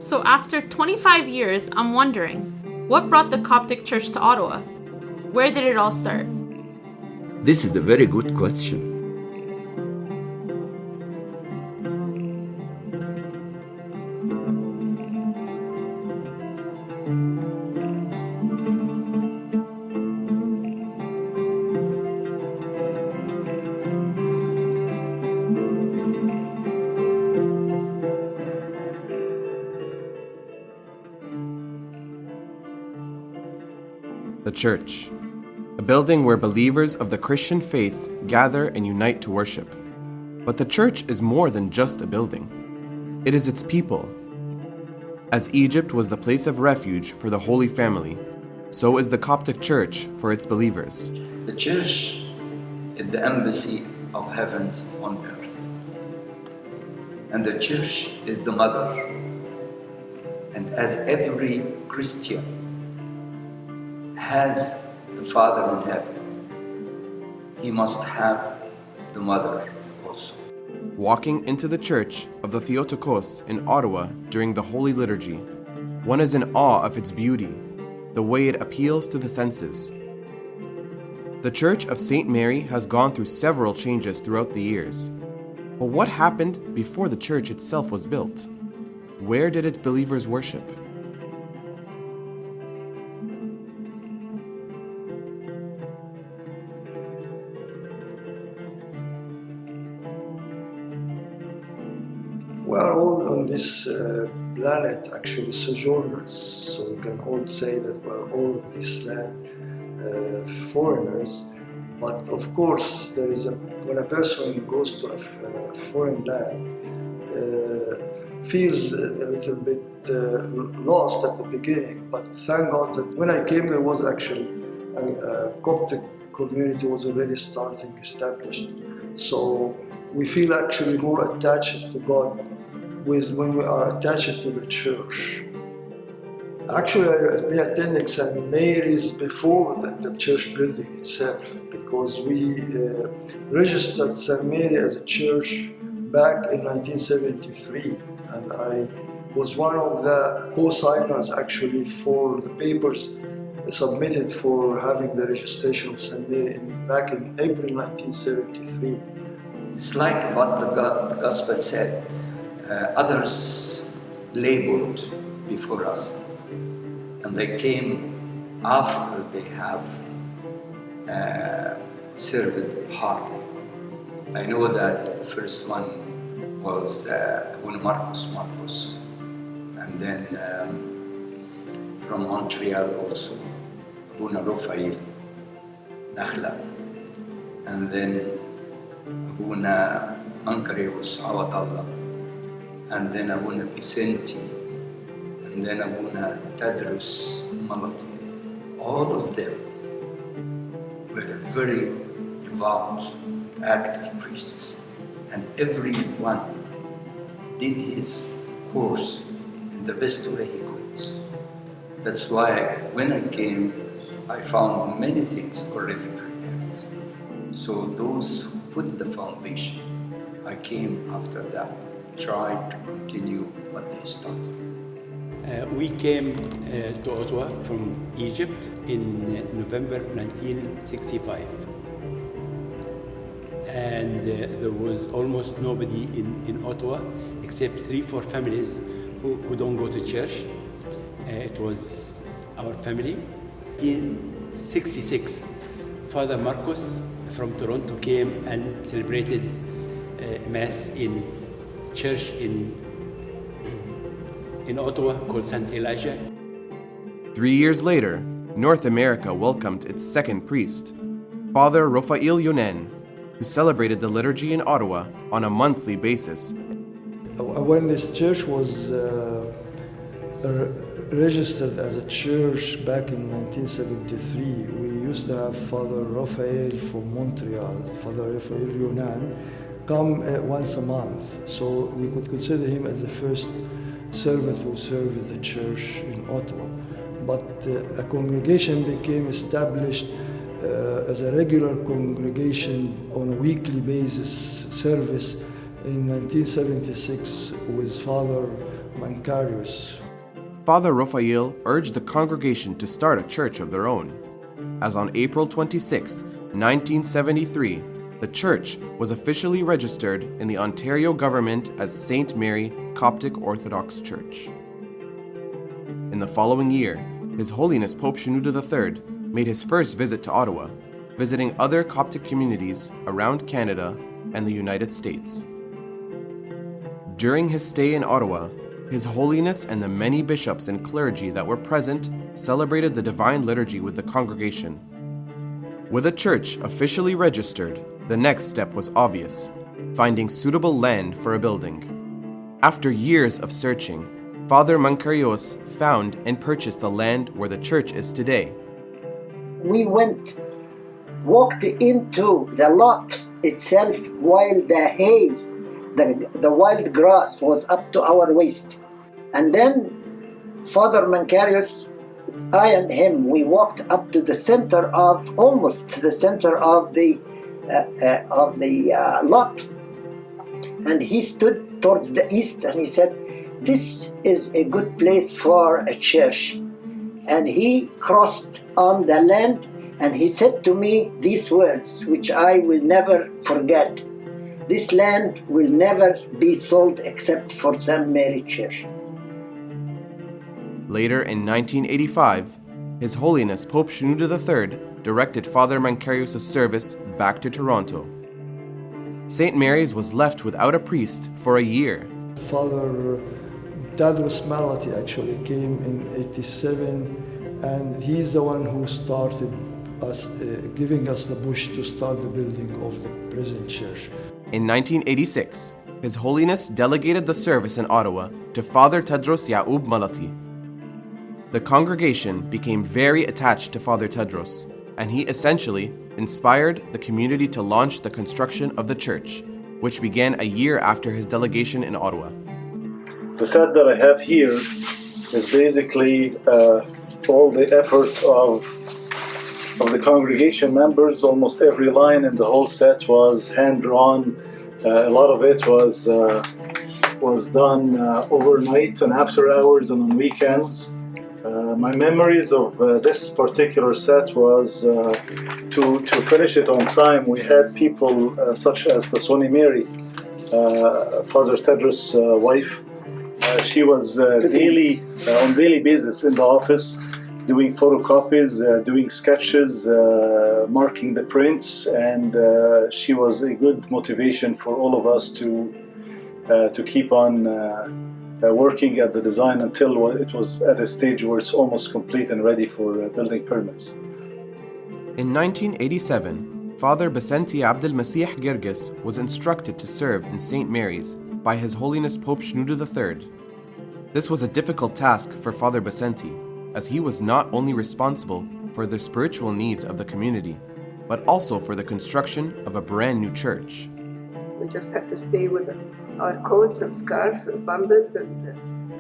So after 25 years, I'm wondering, what brought the Coptic Church to Ottawa? Where did it all start? This is a very good question. The church, a building where believers of the Christian faith gather and unite to worship. But the church is more than just a building. It is its people. As Egypt was the place of refuge for the Holy Family, so is the Coptic Church for its believers. The church is the embassy of heavens on earth. And the church is the mother. And as every Christian has the Father in heaven, he must have the mother also. Walking into the Church of the Theotokos in Ottawa during the Holy Liturgy, one is in awe of its beauty, the way it appeals to the senses. The Church of St. Mary has gone through several changes throughout the years. But what happened before the church itself was built? Where did its believers worship? We are all on this planet actually sojourners, so we can all say that we are all on this land foreigners. But of course, when a person goes to a foreign land, feels a little bit lost at the beginning. But thank God that when I came, there was actually a Coptic community was already starting, established. So we feel actually more attached to God when we are attached to the church. Actually, I've been attending St. Mary's before the church building itself, because we registered St. Mary as a church back in 1973, and I was one of the co-signers actually for the papers submitted for having the registration of St. Mary back in April 1973. It's like what the Gospel said, others labored before us, and they came after they have served hardly. I know that the first one was Marcus, and then from Montreal also, Abuna Raphael Nakhla, and then Abuna Ankareus Awadallah, and then Abuna Vicenti, and then Abuna Tadrus Malati. All of them were very devout, active priests, and everyone did his course in the best way he could. That's why when I came, I found many things already prepared. So those who put the foundation, I came after that, tried to continue what they started. We came to Ottawa from Egypt in November 1965. And there was almost nobody in Ottawa except 3-4 families who don't go to church. It was our family. In 1966, Father Marcus from Toronto came and celebrated Mass in church in Ottawa called St. Elijah. 3 years later, North America welcomed its second priest, Father Raphael Yunen, who celebrated the liturgy in Ottawa on a monthly basis. When this church was registered as a church back in 1973, we used to have Father Raphael from Montreal, Father Raphael Yunan, come once a month. So we could consider him as the first servant who served the church in Ottawa. But a congregation became established as a regular congregation on a weekly basis service in 1976 with Father Mancarius. Father Raphael urged the congregation to start a church of their own, as on April 26, 1973, the church was officially registered in the Ontario government as St. Mary Coptic Orthodox Church. In the following year, His Holiness Pope Shenouda III made his first visit to Ottawa, visiting other Coptic communities around Canada and the United States. During his stay in Ottawa, His Holiness and the many bishops and clergy that were present celebrated the Divine Liturgy with the congregation. With a church officially registered, the next step was obvious: finding suitable land for a building. After years of searching, Father Mancarios found and purchased the land where the church is today. We walked into the lot itself while the hay, the wild grass was up to our waist. And then Father Mancarius, I and him, we walked up to the center of, almost to the center of the lot. And he stood towards the east and he said, "This is a good place for a church." And he crossed on the land and he said to me these words, which I will never forget: "This land will never be sold except for St. Mary Church." Later in 1985, His Holiness Pope Shenouda III directed Father Mancarius' service back to Toronto. St. Mary's was left without a priest for a year. Father Tadros Malati actually came in 87, and he's the one who started us, giving us the push to start the building of the present church. In 1986, His Holiness delegated the service in Ottawa to Father Tadros Yaoub Malati. The congregation became very attached to Father Tadros, and he essentially inspired the community to launch the construction of the church, which began a year after his delegation in Ottawa. The set that I have here is basically all the effort of the congregation members. Almost every line in the whole set was hand-drawn. A lot of it was done overnight and after hours and on weekends. My memories of this particular set was to finish it on time. We had people such as the Soni Mary, Father Tedros' wife. She was on daily basis in the office, doing photocopies, doing sketches, marking the prints, and she was a good motivation for all of us to keep on working at the design until it was at a stage where it's almost complete and ready for building permits. In 1987, Father Basenti Abdel Masih Girgis was instructed to serve in St. Mary's by His Holiness Pope Shenouda III. This was a difficult task for Father Basenti, as he was not only responsible for the spiritual needs of the community, but also for the construction of a brand new church. We just had to stay with our coats and scarves and bundled, and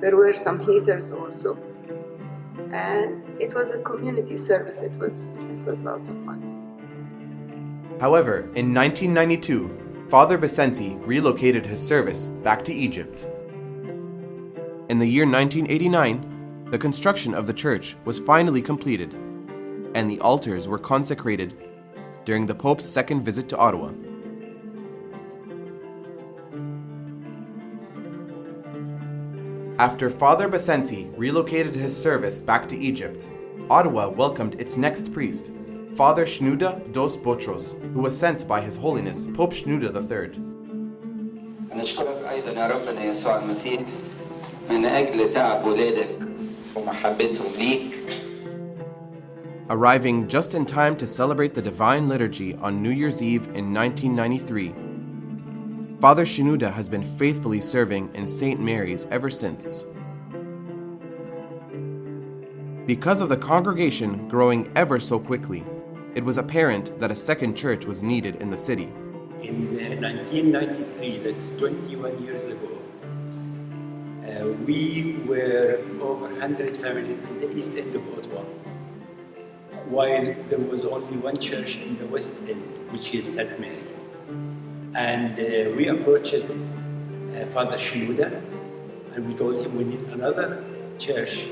there were some heaters also. And it was a community service. It was lots of fun. However, in 1992, Father Basenti relocated his service back to Egypt. In the year 1989, the construction of the church was finally completed, and the altars were consecrated during the Pope's second visit to Ottawa. After Father Basenti relocated his service back to Egypt, Ottawa welcomed its next priest, Father Shenouda dos Botros, who was sent by His Holiness Pope Shenouda III. نشكرك أيضا يا ربنا يسوع المسيح من أجل تعب ولادك ومحبتهم ليك. Arriving just in time to celebrate the Divine Liturgy on New Year's Eve in 1993, Father Shenouda has been faithfully serving in St. Mary's ever since. Because of the congregation growing ever so quickly, it was apparent that a second church was needed in the city. In 1993, that's 21 years ago, we were over 100 families in the east end of Ottawa, while there was only one church in the west end, which is St. Mary. And we approached Father Shenouda and we told him we need another church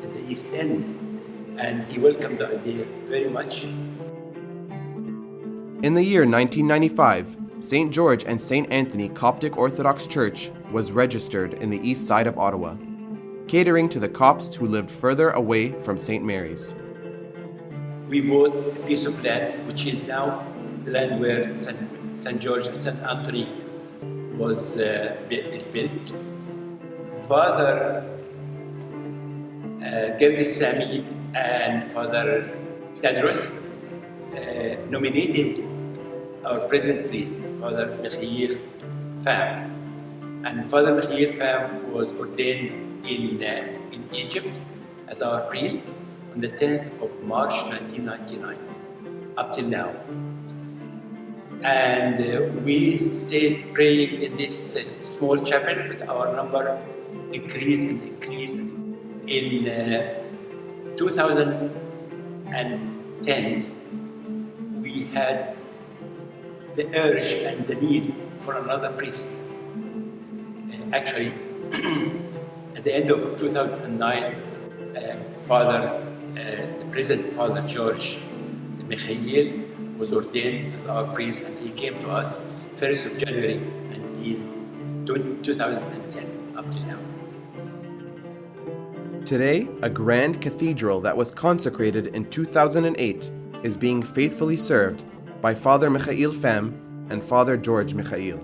in the East End, and he welcomed the idea very much. In the year 1995, St. George and St. Anthony Coptic Orthodox Church was registered in the east side of Ottawa, catering to the Copts who lived further away from St. Mary's. We bought a piece of land, which is now the land where St. George and St. Anthony is built. Father Gabriel Sami and Father Tadros nominated our present priest, Father Michael Pham. And Father Michael Pham was ordained in Egypt as our priest on the 10th of March 1999, up till now. And we stayed praying in this small chapel, with our number increased and increased. In 2010, we had the urge and the need for another priest. Actually, at the end of 2009, the present Father George Michael was ordained as our priest, and he came to us 1st of January 2010 up till now. Today, a grand cathedral that was consecrated in 2008 is being faithfully served by Father Michael Pham and Father George Michael.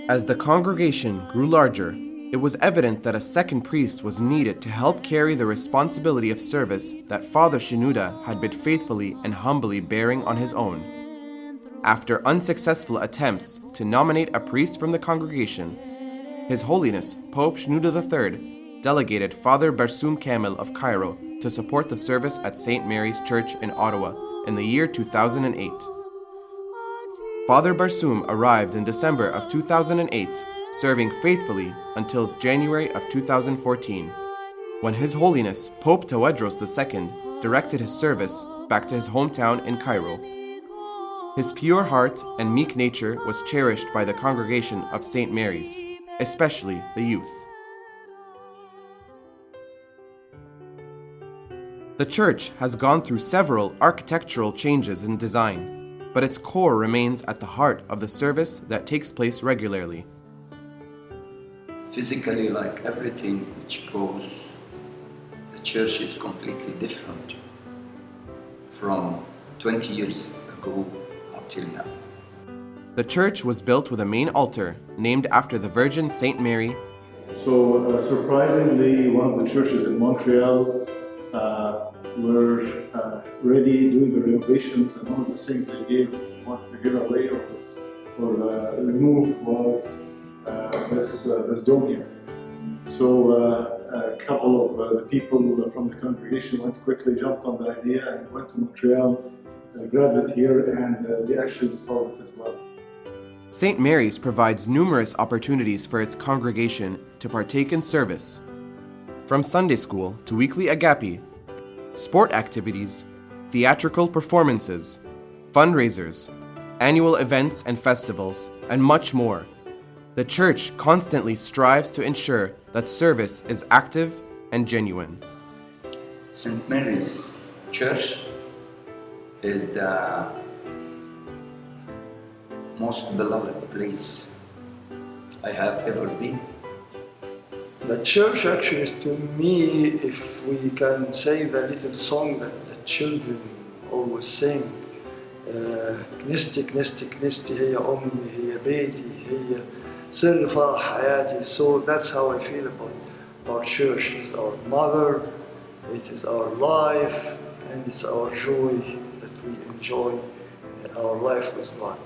As the congregation grew larger, it was evident that a second priest was needed to help carry the responsibility of service that Father Shenouda had been faithfully and humbly bearing on his own. After unsuccessful attempts to nominate a priest from the congregation, His Holiness Pope Shenouda III delegated Father Barsoum Kamel of Cairo to support the service at St. Mary's Church in Ottawa in the year 2008. Father Barsoum arrived in December of 2008, serving faithfully until January of 2014, when His Holiness Pope Tawadros II directed his service back to his hometown in Cairo. His pure heart and meek nature was cherished by the congregation of St. Mary's, especially the youth. The church has gone through several architectural changes in design, but its core remains at the heart of the service that takes place regularly. Physically, like everything which grows, the church is completely different from 20 years ago up till now. The church was built with a main altar named after the Virgin Saint Mary. So surprisingly, one of the churches in Montreal were ready doing the renovations, and one of the things they wanted to give away or remove was this dome here. So a couple of the people from the congregation jumped on the idea and went to Montreal, grabbed it here, and they actually installed it as well. St. Mary's provides numerous opportunities for its congregation to partake in service, from Sunday school to weekly agape, sport activities, theatrical performances, fundraisers, annual events and festivals, and much more. The church constantly strives to ensure that service is active and genuine. St. Mary's Church is the most beloved place I have ever been. The church actually is, to me, if we can say the little song that the children always sing, كنيستي كنيستي كنيستي هي أمي هي بيتي هي سر فرح حياتي. So that's how I feel about our church. It is our mother, it is our life, and it's our joy that we enjoy our life with God.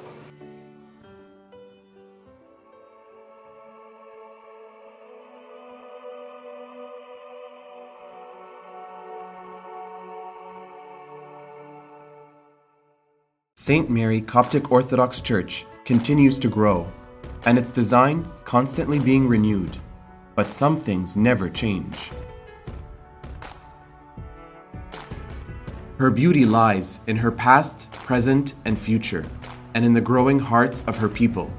St. Mary Coptic Orthodox Church continues to grow, and its design constantly being renewed. But some things never change. Her beauty lies in her past, present, and future, and in the growing hearts of her people.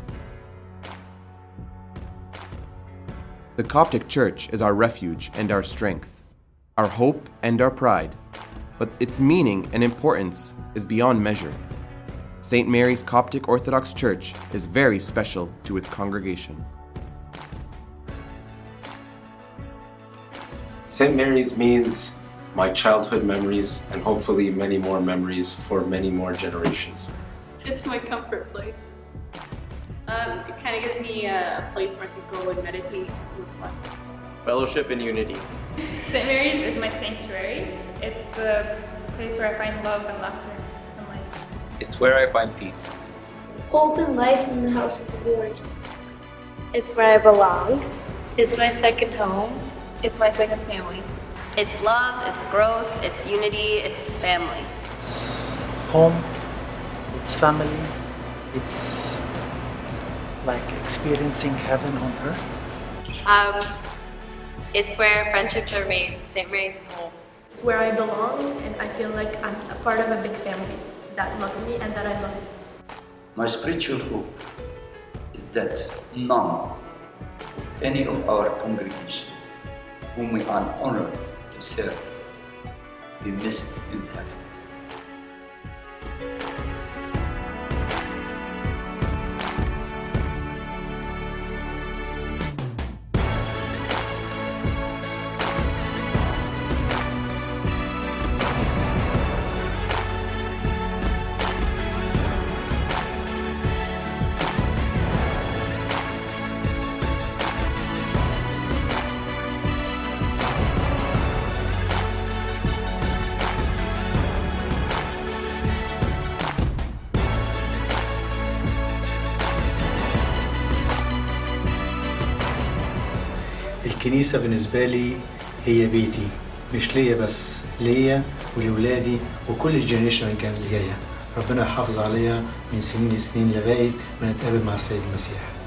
The Coptic Church is our refuge and our strength, our hope and our pride, but its meaning and importance is beyond measure. St. Mary's Coptic Orthodox Church is very special to its congregation. St. Mary's means my childhood memories and hopefully many more memories for many more generations. It's my comfort place. It kind of gives me a place where I can go and meditate and reflect. Fellowship and unity. St. Mary's is my sanctuary. It's the place where I find love and laughter and life. It's where I find peace. Hope and life in the house of the Lord. It's where I belong. It's my second home. It's my second family. It's love, it's growth, it's unity, it's family. It's home, it's family, it's like experiencing heaven on earth. It's where friendships are made. St. Mary's is home. It's where I belong and I feel like I'm a part of a big family that loves me and that I love. My spiritual hope is that none of any of our congregation whom we are honored to serve be missed in heavens. الكنيسة بالنسبة لي هي بيتي، مش ليا بس، ليا ولولادي وكل الجنريشن اللي جاية. ربنا يحافظ عليها من سنين لسنين لغاية ما نتقابل مع السيد المسيح.